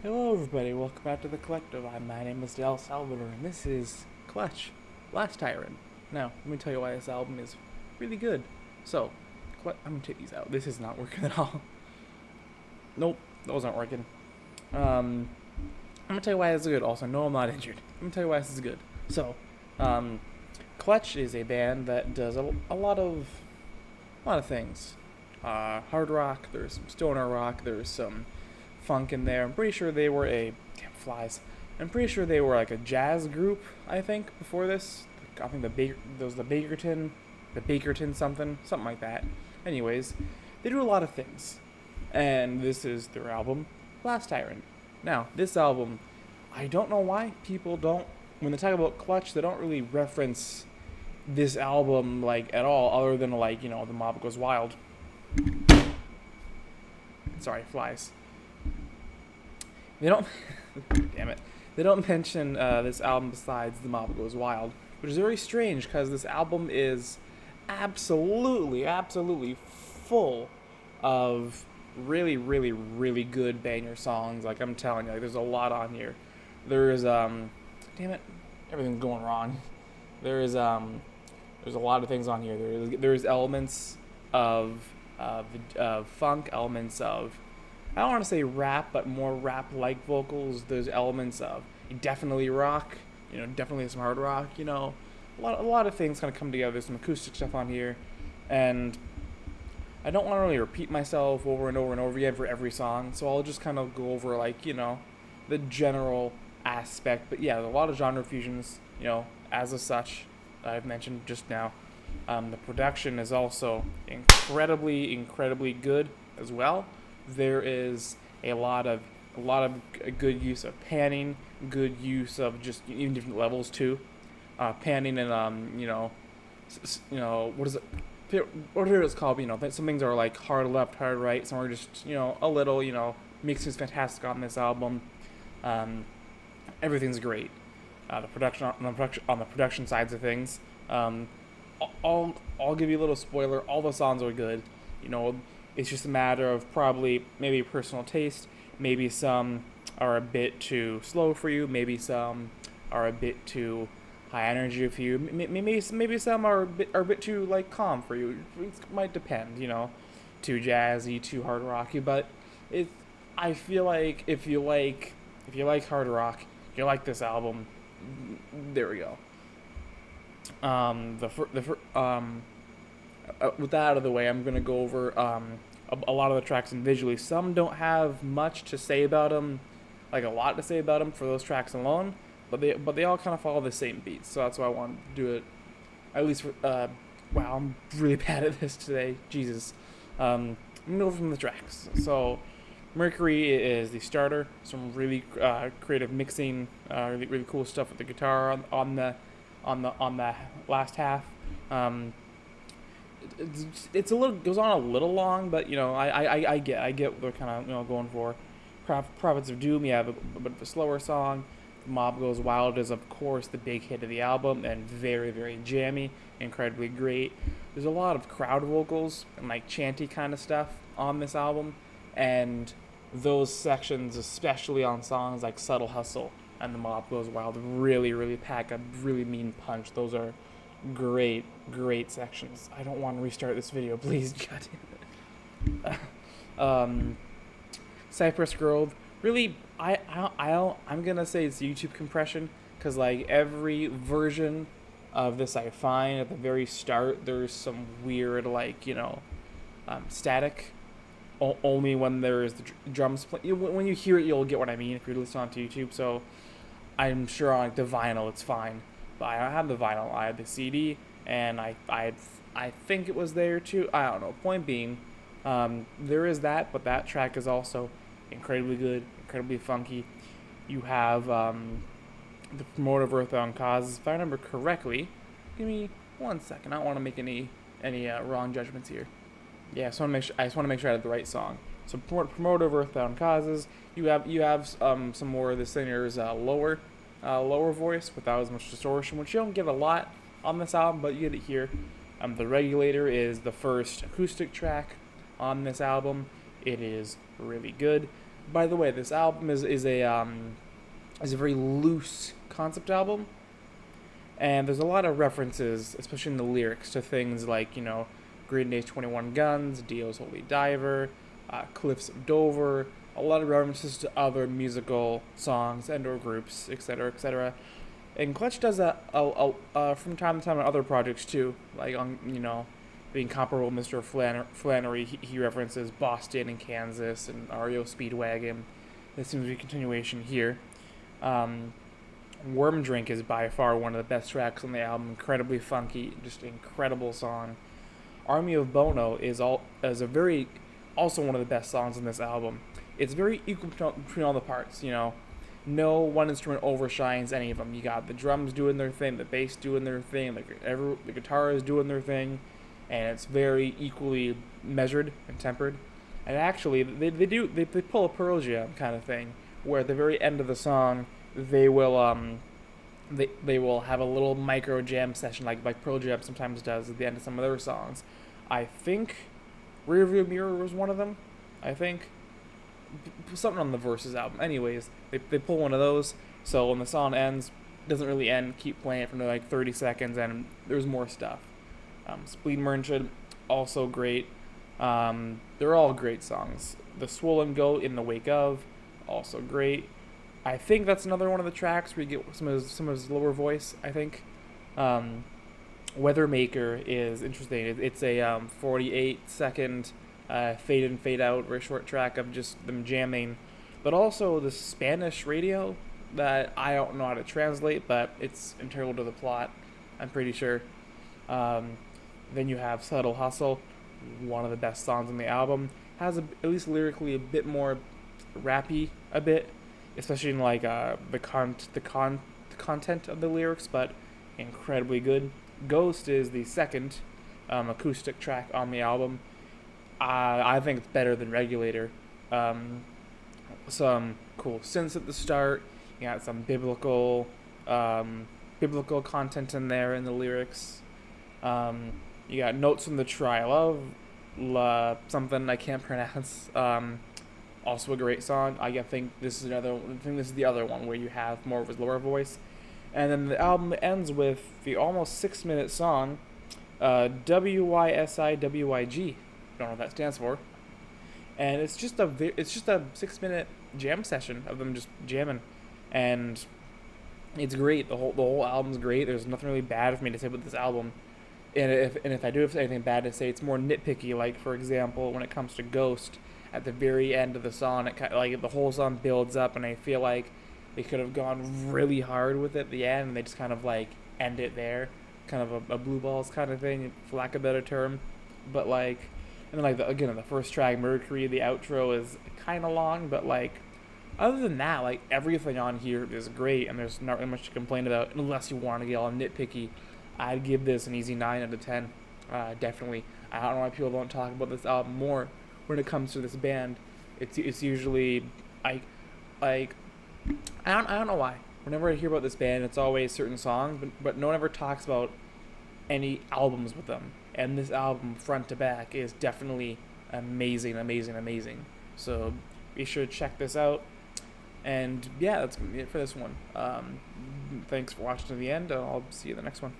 Hello everybody, welcome back to the Collective. My name is Del Salvador, and this is Clutch, Last Tyrant. Now, let me tell you why this album is really good. So, I'm gonna take these out. This is not working at all. Nope, those aren't working. I'm gonna tell you why this is good. Also, no, I'm not injured. I'm gonna tell you why this is good. So, um, Clutch is a band that does a lot of things. Hard rock, there's some stoner rock, there's some funk in there. I'm pretty sure they were I'm pretty sure they were like a jazz group. I think before this, I think the Bakerton something like that. Anyways, they do a lot of things, and this is their album, Last Tyrant. Now, this album, I don't know why people don't, when they talk about Clutch, they don't really reference this album like at all, other than like the Mob Goes Wild. Sorry, flies. They don't. Damn it. They don't mention this album besides The Mob Goes Wild, which is very strange because this album is absolutely full of really good banger songs. Like I'm telling you, like, there's a lot on here. There's damn it, everything's going wrong. There's a lot of things on here. There's elements of funk, elements of, I don't want to say rap, but more rap-like vocals. There's elements of definitely rock, definitely some hard rock, a lot of things kind of come together. There's some acoustic stuff on here, and I don't want to really repeat myself over and over and over again for every song, so I'll just kind of go over the general aspect. But yeah, there's a lot of genre fusions, as of such, I've mentioned just now. The production is also incredibly good as well. There is a lot of good use of panning, good use of just even different levels too. Panning and what is it? What are it's called? Some things are like hard left, hard right. Some are just a little. Mixing is fantastic on this album. Everything's great. The production on the production sides of things. I'll give you a little spoiler. All the songs are good. It's just a matter of probably maybe personal taste. Maybe some are a bit too slow for you. Maybe some are a bit too high energy for you. Maybe some are a bit too calm for you. It might depend. Too jazzy, too hard rocky. But I feel like if you like hard rock, you like this album. There we go. With that out of the way, I'm gonna go over a lot of the tracks individually. Some don't have much to say about them, like a lot to say about them for those tracks alone, but they all kind of follow the same beats. So that's why I wanted to do it. At least for wow, I'm really bad at this today. Jesus. I'm gonna go from the tracks. So Mercury is the starter. Some really creative mixing, really cool stuff with the guitar on the last half. It's a little goes on a little long, but I get what they're kind of going for. Prophets of Doom, you have a bit of a slower song. The Mob Goes Wild is of course the big hit of the album and very jammy, incredibly great. There's a lot of crowd vocals and chanty kind of stuff on this album, and those sections, especially on songs like Subtle Hustle and The Mob Goes Wild, really pack a really mean punch. Those are great sections. I don't want to restart this video, please. God damn it. Cypress Grove, really, I'm gonna say it's YouTube compression, because every version of this I find at the very start there's some weird static. Only when there is the drums play. When you hear it, you'll get what I mean if you're listening to YouTube. So I'm sure on the vinyl it's fine, but I don't have the vinyl. I have the CD, and I think it was there too. I don't know. Point being, there is that, but that track is also incredibly good, incredibly funky. You have the promoter of Earthbound Causes, if I remember correctly. Give me 1 second. I don't want to make any wrong judgments here. Yeah, so I just want to make sure I had the right song. So promoter of Earthbound Causes. You have some more of the singer's lower voice without as much distortion, which you don't get a lot on this album, but you get it here. The Regulator is the first acoustic track on this album. It is really good. By the way, this album is a very loose concept album, and there's a lot of references, especially in the lyrics, to things like Green Day's 21 Guns, Dio's Holy Diver, Cliffs of Dover. A lot of references to other musical songs and/or groups, etc., etc. And Clutch does that from time to time on other projects too, like on the incomparable Mr. Flannery. He references Boston and Kansas and REO Speedwagon. This seems to be a continuation here. Um, Worm Drink is by far one of the best tracks on the album. Incredibly funky, just an incredible song. Army of Bono is a very also one of the best songs on this album. It's very equal between all the parts. No one instrument overshines any of them. You got the drums doing their thing, the bass doing their thing, the guitar is doing their thing, and it's very equally measured and tempered. And actually, they pull a Pearl Jam kind of thing, where at the very end of the song, they will have a little micro jam session like Pearl Jam sometimes does at the end of some of their songs. I think Rearview Mirror was one of them. I think something on the Versus album. Anyways, they pull one of those. So when the song ends, doesn't really end. Keep playing it for another 30 seconds, and there's more stuff. Spleen Merchant, also great. They're all great songs. The Swollen Goat in the Wake of, also great. I think that's another one of the tracks where you get some of his lower voice. I think. Weathermaker is interesting. It's a 48-second fade in, fade out, very short track of just them jamming, but also the Spanish radio that I don't know how to translate, but it's integral to the plot, I'm pretty sure. Then you have Subtle Hustle, one of the best songs on the album. Has at least lyrically a bit more rappy, a bit, especially in the content of the lyrics, but incredibly good. Ghost is the second acoustic track on the album. I think it's better than Regulator. Some cool synths at the start. You got some biblical content in there in the lyrics. You got Notes from the Trial of something I can't pronounce. Also a great song. I think this is the other one where you have more of his lower voice. And then the album ends with the almost 6-minute song, WYSIWYG. Don't know what that stands for. And it's just a 6-minute jam session of them just jamming, and it's great. The whole album's great. There's nothing really bad for me to say about this album. And if I do have anything bad to say, it's more nitpicky. Like for example, when it comes to Ghost, at the very end of the song, the whole song builds up, and I feel like they could have gone really hard with it at the end, and they just kind of end it there, kind of a blue balls kind of thing, for lack of a better term. But and then the first track, Mercury, the outro is kind of long, but other than that, everything on here is great, and there's not really much to complain about unless you want to get all nitpicky. I'd give this an easy 9 out of 10. Definitely. I don't know why people don't talk about this album more when it comes to this band. It's usually I don't know why. Whenever I hear about this band, it's always certain songs, but no one ever talks about any albums with them. And this album, front to back, is definitely amazing, amazing, amazing. So be sure to check this out. And yeah, that's going to be it for this one. Thanks for watching to the end. I'll see you in the next one.